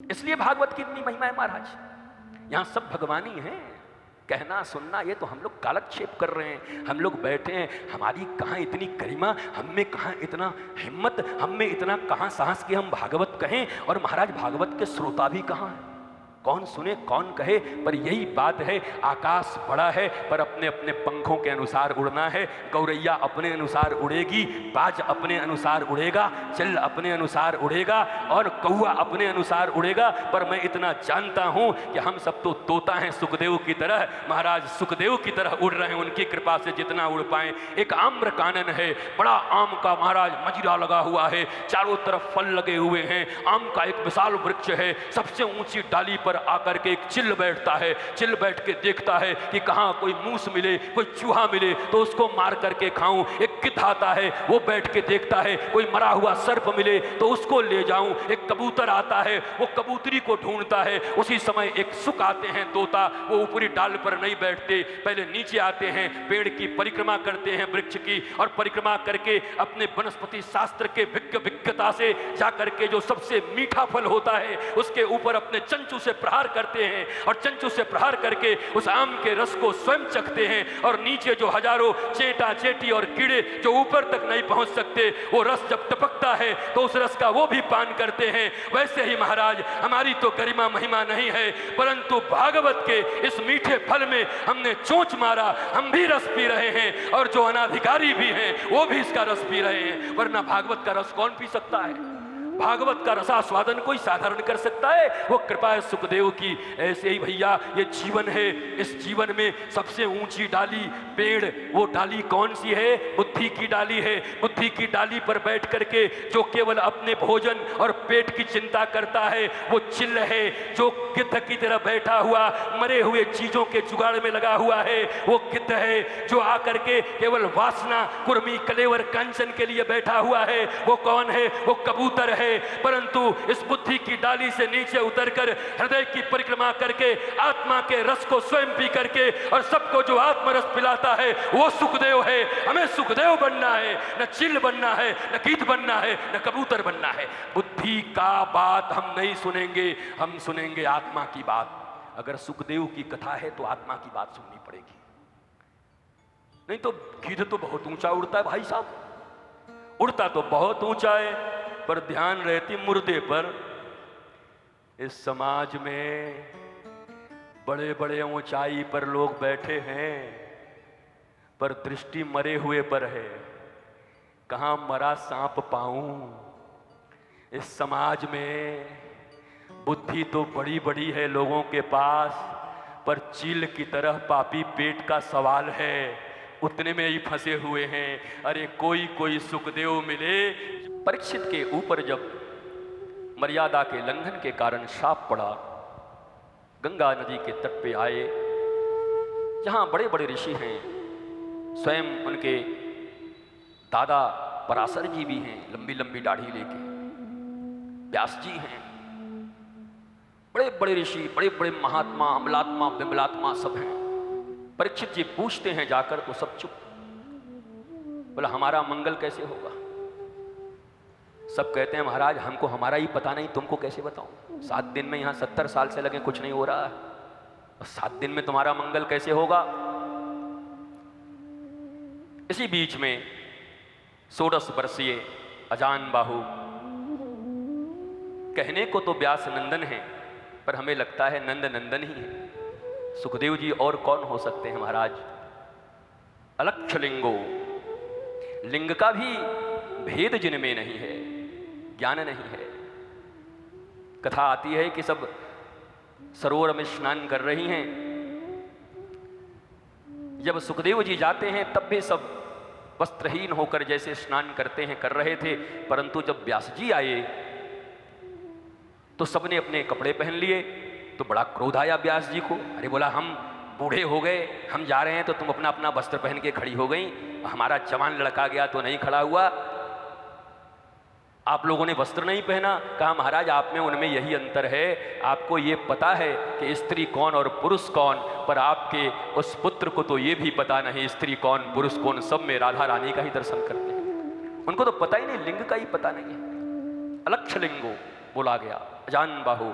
इसलिए भागवत की इतनी महिमा है महाराज। यहां सब भगवानी है। कहना सुनना ये तो हम लोग कालक्षेप कर रहे हैं, हम लोग बैठे हैं। हमारी कहाँ इतनी गरिमा, हम में कहाँ इतना हिम्मत, हम में इतना कहाँ साहस कि हम भागवत कहें। और महाराज भागवत के श्रोता भी कहाँ हैं, कौन सुने कौन कहे। पर यही बात है, आकाश बड़ा है पर अपने अपने पंखों के अनुसार उड़ना है। गौरैया अपने अनुसार उड़ेगी, बाज अपने अनुसार उड़ेगा, चिल अपने अनुसार उड़ेगा और कौआ अपने अनुसार उड़ेगा। पर मैं इतना जानता हूं कि हम सब तो तोता हैं सुखदेव की तरह। महाराज सुखदेव की तरह उड़ रहे हैं, उनकी कृपा से जितना उड़ पाए। एक आम्र कानन है, बड़ा आम का महाराज मजिरा लगा हुआ है, चारों तरफ फल लगे हुए हैं। आम का एक विशाल वृक्ष है, सबसे ऊंची डाली पर आकर के एक चिल बैठता है। चिल बैठ के देखता है कि कहां कोई मूस मिले, कोई चूहा मिले तो उसको मार करके खाऊं। एक गिद्ध आता है, वो बैठ के देखता है कोई मरा हुआ सर्प मिले तो उसको ले जाऊं। एक कबूतर आता है, वो कबूतरी को ढूंढता है। उसी समय एक सुक आते हैं तोता, वो ऊपरी डाल पर नहीं बैठते, पहले नीचे आते हैं, पेड़ की परिक्रमा करते हैं वृक्ष की, और परिक्रमा करके अपने वनस्पति शास्त्र के विज्ञता से जाकर के जो सबसे मीठा फल होता है उसके ऊपर अपने चंचू से प्रहार करते हैं, और चंचू से प्रहार करके उस आम के रस को स्वयं चखते हैं। और नीचे जो हजारों चेटा चेटी और कीड़े जो ऊपर तक नहीं पहुंच सकते, वो रस जब टपकता है तो उस रस का वो भी पान करते हैं। वैसे ही महाराज हमारी तो गरिमा महिमा नहीं है, परंतु भागवत के इस मीठे फल में हमने चोंच मारा, हम भी रस पी रहे हैं, और जो अनाधिकारी भी हैं वो भी इसका रस पी रहे हैं। वरना भागवत का रस कौन पी सकता है? भागवत का रसास्वादन कोई साधारण कर सकता है? वो कृपा है सुखदेव की। ऐसे ही भैया ये जीवन है, इस जीवन में सबसे ऊंची डाली पेड़, वो डाली कौन सी है? बुद्धि की डाली है। बुद्धि की डाली पर बैठ करके जो केवल अपने भोजन और पेट की चिंता करता है वो चिल्ल है। जो गिद्ध की तरह बैठा हुआ मरे हुए चीजों के जुगाड़ में लगा हुआ है वो गिद्ध है। जो आकर के केवल वासना कुर्मी कलेवर कंचन के लिए बैठा हुआ है वो कौन है? वो कबूतर है। परंतु इस बुद्धि की डाली से नीचे उतरकर हृदय की परिक्रमा करके आत्मा के रस को स्वयं पी करके और सबको जो आत्मरस पिलाता है वो सुखदेव है। हमें सुखदेव बनना है, न चिल बनना है, न गिद्ध बनना है, न कबूतर बनना है। बुद्धि का बात हम नहीं सुनेंगे, हम सुनेंगे आत्मा की बात। अगर सुखदेव की कथा है तो आत्मा की बात सुननी पड़ेगी, नहीं तो गिद्ध तो बहुत ऊंचा उड़ता है भाई साहब, उड़ता तो बहुत ऊंचा है पर ध्यान रहती मुर्दे पर। इस समाज में बड़े बड़े ऊंचाई पर लोग बैठे हैं पर दृष्टि मरे हुए पर है। कहां मरा सांप पाऊं? इस समाज में बुद्धि तो बड़ी बड़ी है लोगों के पास, पर चील की तरह पापी पेट का सवाल है, उतने में ही फंसे हुए हैं। अरे कोई कोई सुखदेव मिले। परीक्षित के ऊपर जब मर्यादा के लंघन के कारण शाप पड़ा, गंगा नदी के तट पे आए, जहां बड़े बड़े ऋषि हैं, स्वयं उनके दादा पराशर जी भी हैं, लंबी लंबी दाढ़ी लेके, व्यास जी हैं, बड़े बड़े ऋषि, बड़े बड़े महात्मा, अमलात्मा, बिमलात्मा सब हैं। परीक्षित जी पूछते हैं जाकर तो सब चुप। बोला हमारा मंगल कैसे होगा? सब कहते हैं महाराज हमको हमारा ही पता नहीं, तुमको कैसे बताऊं? 7 दिन में यहां 70 साल से लगे कुछ नहीं हो रहा है, और 7 दिन में तुम्हारा मंगल कैसे होगा? इसी बीच में 16 वर्षीय अजान बाहु, कहने को तो व्यास नंदन है पर हमें लगता है नंद नंदन ही है। सुखदेव जी और कौन हो सकते हैं महाराज? अलक्ष लिंगो, लिंग का भी भेद जिनमें नहीं है, ज्ञान नहीं है। कथा आती है कि सब सरोवर में स्नान कर रही हैं। जब सुखदेव जी जाते हैं तब भी सब वस्त्रहीन होकर जैसे स्नान करते हैं कर रहे थे, परंतु जब व्यास जी आए तो सबने अपने कपड़े पहन लिए। तो बड़ा क्रोध आया व्यास जी को। अरे बोला हम बूढ़े हो गए, हम जा रहे हैं तो तुम अपना अपना वस्त्र पहन के खड़ी हो गई, हमारा जवान लड़का गया तो नहीं खड़ा हुआ, आप लोगों ने वस्त्र नहीं पहना। कहा महाराज आप में उनमें यही अंतर है, आपको ये पता है कि स्त्री कौन और पुरुष कौन, पर आपके उस पुत्र को तो ये भी पता नहीं स्त्री कौन पुरुष कौन, सब में राधा रानी का ही दर्शन करते हैं, उनको तो पता ही नहीं, लिंग का ही पता नहीं है। अलक्ष लिंगो बोला गया। अजान बाहु